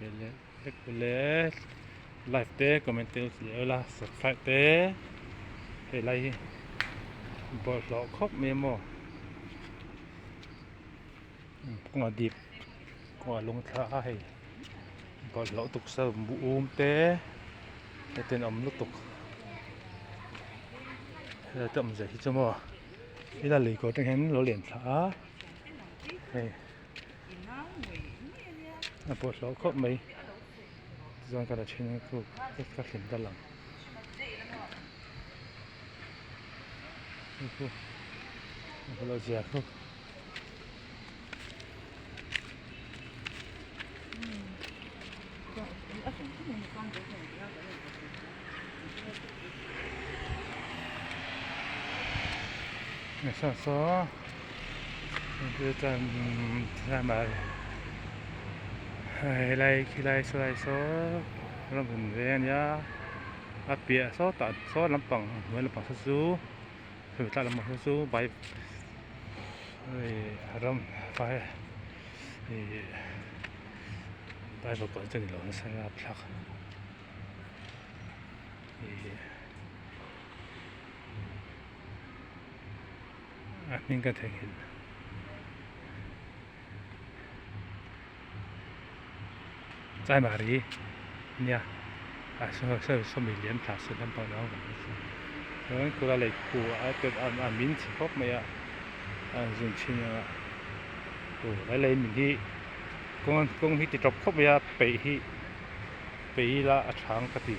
Bele live te comment la subscribe te hay like bỏ lọ khóc memo cũng là điệp cũng là lông thả hay bỏ lọ tục sơ bu te để tên ẩm lúc tục chậm dậy cho mò đây là lý có trong hem lỗ liền thả hay bỏ lọ khóc mấy do cái là trên khu các hiện ra lòng khu lo dẹp khu ngày sau đó đưa ra mà khi lại số làm hình về nhá bịa số tận số làm bằng mới làm bằng số số thử ta làm bằng số số bài rồi phải bài vào còn chân lỗ sai áp lực mình có thể hiện在马里nha số mình liên thả sự làm bằng đó rồi cô là lấy của cái mình chỉ có mấy dùng chi nữa lấy mình đi công hi trọc khóc bây giờ bị là sáng cái gì